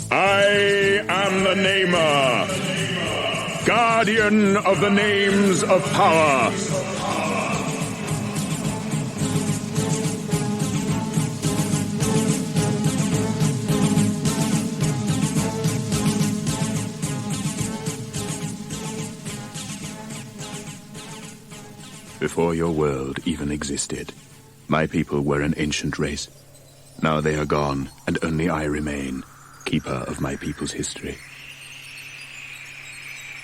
I am the Namer, guardian of the names of power. Before your world even existed, my people were an ancient race. Now they are gone, and only I remain, keeper of my people's history.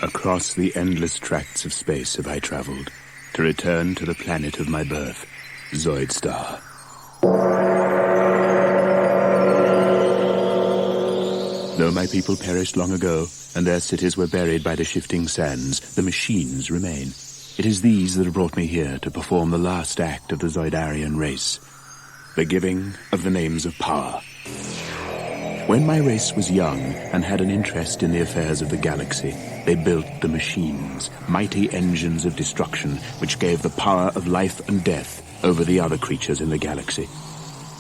Across the endless tracts of space have I traveled, to return to the planet of my birth, Zoidstar. Though my people perished long ago, and their cities were buried by the shifting sands, the machines remain. It is these that have brought me here to perform the last act of the Zoidarian race, the giving of the names of power. When my race was young and had an interest in the affairs of the galaxy, they built the machines, mighty engines of destruction which gave the power of life and death over the other creatures in the galaxy.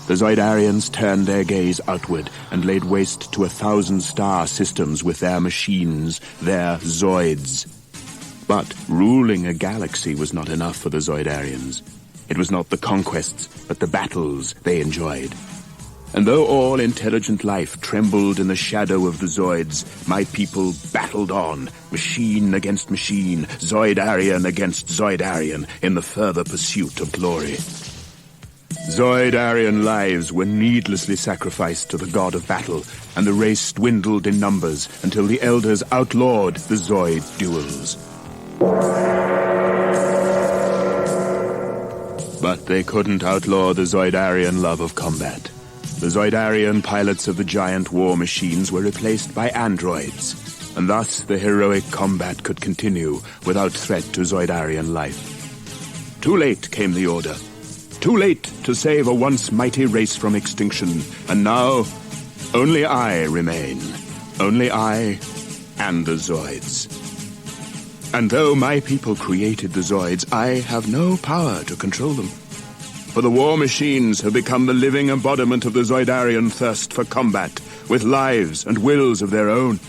The Zoidarians turned their gaze outward and laid waste to 1,000 star systems with their machines, their Zoids. But ruling a galaxy was not enough for the Zoidarians. It was not the conquests, but the battles they enjoyed. And though all intelligent life trembled in the shadow of the Zoids, my people battled on, machine against machine, Zoidarian against Zoidarian, in the further pursuit of glory. Zoidarian lives were needlessly sacrificed to the god of battle, and the race dwindled in numbers until the elders outlawed the Zoid duels. But they couldn't outlaw the Zoidarian love of combat. The Zoidarian pilots of the giant war machines were replaced by androids, and thus the heroic combat could continue without threat to Zoidarian life. Too late came the order. Too late to save a once mighty race from extinction, and now only I remain. Only I and the Zoids. And though my people created the Zoids, I have no power to control them. For the war machines have become the living embodiment of the Zoidarian thirst for combat, with lives and wills of their own.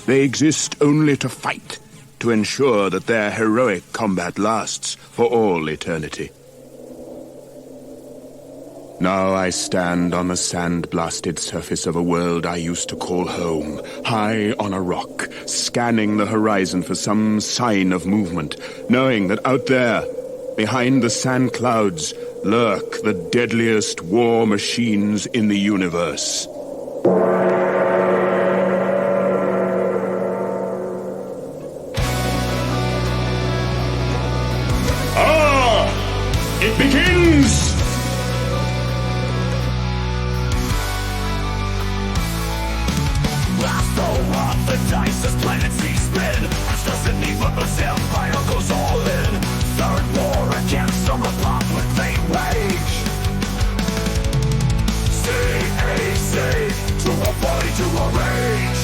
They exist only to fight, to ensure that their heroic combat lasts for all eternity. Now I stand on the sand-blasted surface of a world I used to call home, high on a rock, scanning the horizon for some sign of movement, knowing that out there, behind the sand clouds, lurk the deadliest war machines in the universe. It begins! The dice as planets spin. Just a need for Brazil, fire goes all in. Third war against the Republic they wage. CAC, to a body, to a rage.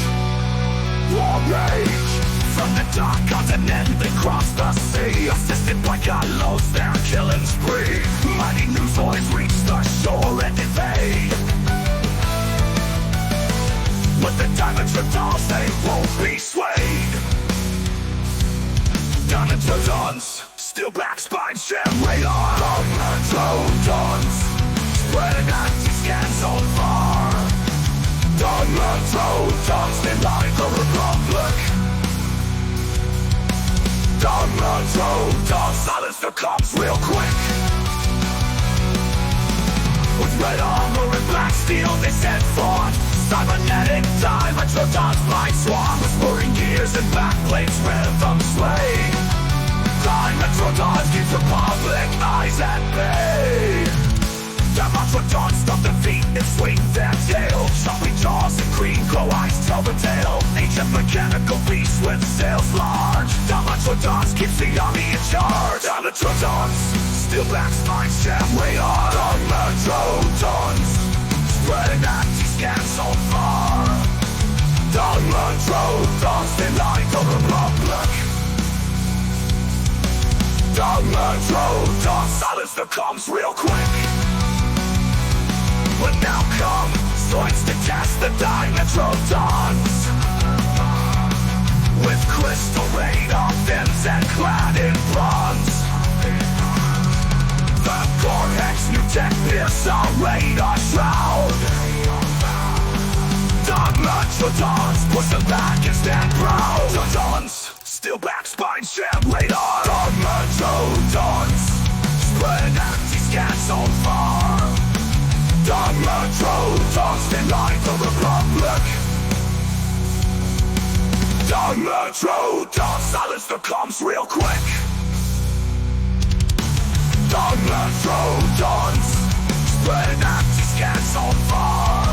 War rage. From the dark continent they cross the sea, assisted by Carlos, their killing spree. Mighty new Zoids reach the shore and invade. With the Dimetrodons, they won't be swayed. Dimetrodons, still back, Spinefin, radar. Dimetrodons, spreading anti-scans on far. Dimetrodons, they line the Republic. Dimetrodons, silence the cops real quick. With red armor and black steel, they set forth. Cybernetic Dimetrodons fly swarm, whispering gears and backplates, rhythm sway. Dimetrodons keep Republic eyes at bay. Dimetrodons stop the feet and swing their tail. Choppy jaws and green glow eyes tell the tale. Ancient mechanical beasts with sails large. Dimetrodons keeps the army in charge. Dimetrodons, still back, Spinefin, radar. Dimetrodons, spreading anti-scans so far. Dimetrodons, they line the Republic. Dimetrodons, silence the comms real quick. But now come Zoids detest the Dimetrodons with crystal radar fins and clad in bronze. The Cortex new tech pierce our radar shroud. Dimetrodons push them back and stand proud. Dons still back, spine sham radar. Dimetrodons spread empty scans on far. Dimetrodons deny the Republic. Dimetrodons silence the comms real quick. Dimetrodons spread empty scans on far.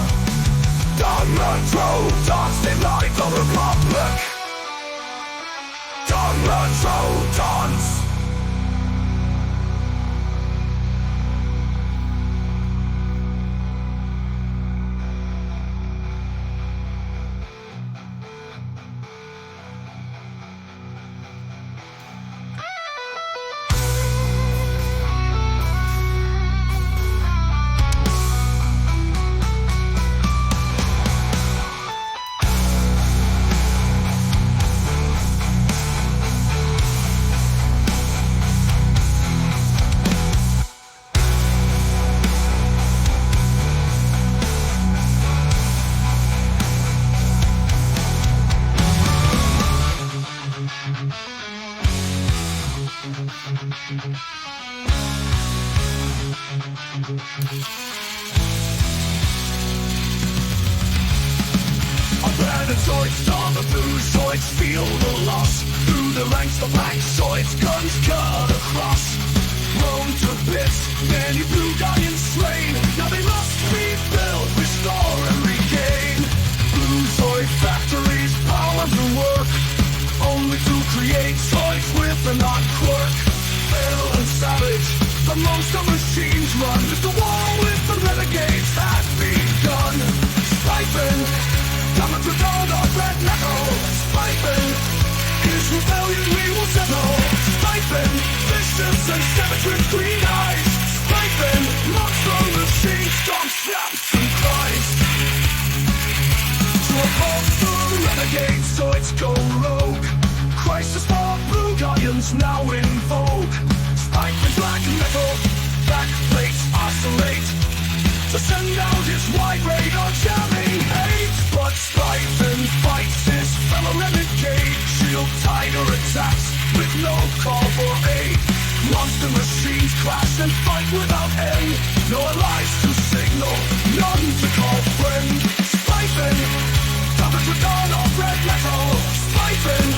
Dimetrodons deny the Republic. Dimetrodons. Abandoned Zoidstar, the blue Zoids feel the loss. Through the ranks, the black Zoids guns cut across. Thrown to bits, many blue guardians slain. Now they must be built, restore and regain. Blue Zoid factories, power to work, only to create Zoids with a non-quirk. Feral and savage, the most of machines run. If the war with the renegades had begun. Spinefin, Dimetrodon of red metal. Spinefin, his rebellion we will settle. Spinefin, vicious and savage with green eyes. Spinefin, monster machine, storm snaps and cries. To oppose the renegades, Zoids go rogue. Crisis for blue guardians now in vogue. Spinefin black metal, back plates oscillate to send out his wide radar jamming hate. But Spinefin fights his fellow renegade. Shield tiger attacks with no call for aid. Monster machines crash and fight without end. No allies to signal, none to call friend. Spinefin, Dimetrodon of red metal. Spinefin,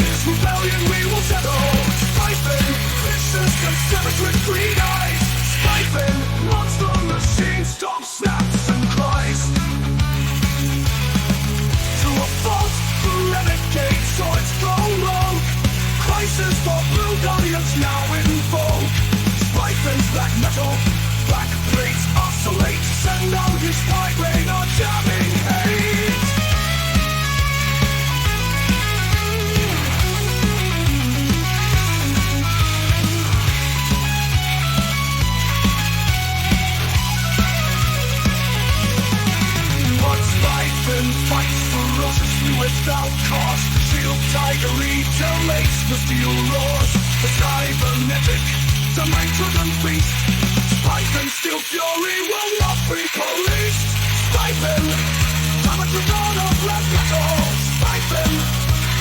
his rebellion we will settle. Spinefin, vicious and savage with green eyes. Spinefin, monster machine, storm snaps and cries. To a fault, the renegade Zoids go rogue. Crisis for blue guardians now in vogue. Spinefins black metal, black plates oscillate. Send out his wide radar jamming hate. Fights ferociously without cause. Shield tiger retaliates the steel roars. The cybernetic Dimetrodon beast. Spinefin steel fury will not be policed. Spinefin, Dimetrodon of red metal. Spinefin,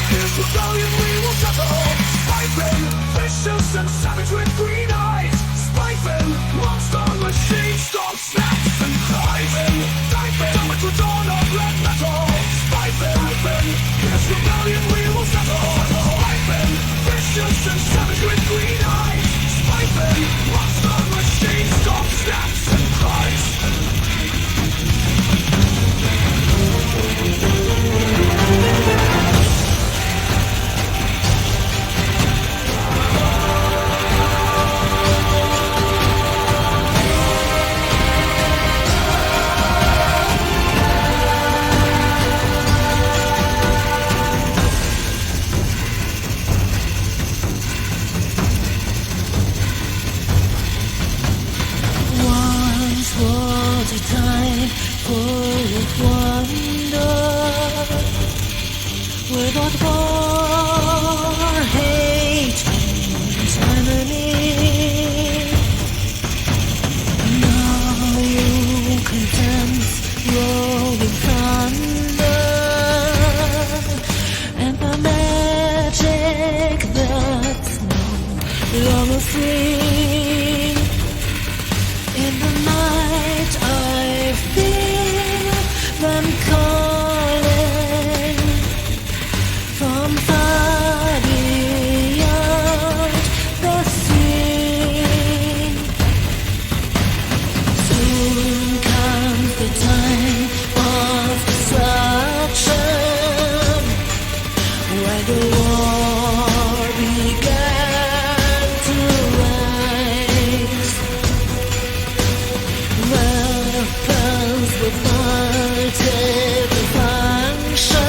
his rebellion we will settle. Spinefin, vicious and savage with green eyes. Spinefin, monster machine, storm snaps and cries. Spinefin, Dimetrodon of red metal. Spinefin, his rebellion we will settle. Spinefin, vicious and savage with green eyes. Spinefin, monster machine, storm snaps and cries. What war, hate, and tyranny. Now you can dance, rolling thunder, and the magic that's no longer free. In the night I feel them calling from far beyond the sea. Soon comes the time of destruction, when the war began to rise. Weapons with multiple functions.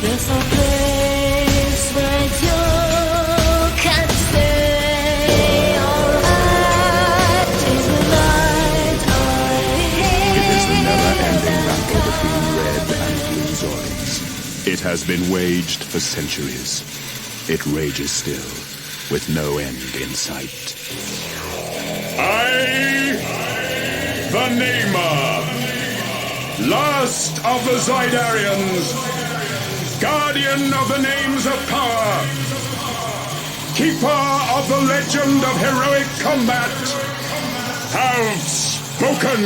There's no place where you can stay. Alright, in the night I It is the hear never-ending them battle between red and blue Zoids. It has been waged for centuries. It rages still, with no end in sight. I, the Namer, last of the Zoidarians, guardian of the names of power, keeper of the legend of heroic combat, have spoken.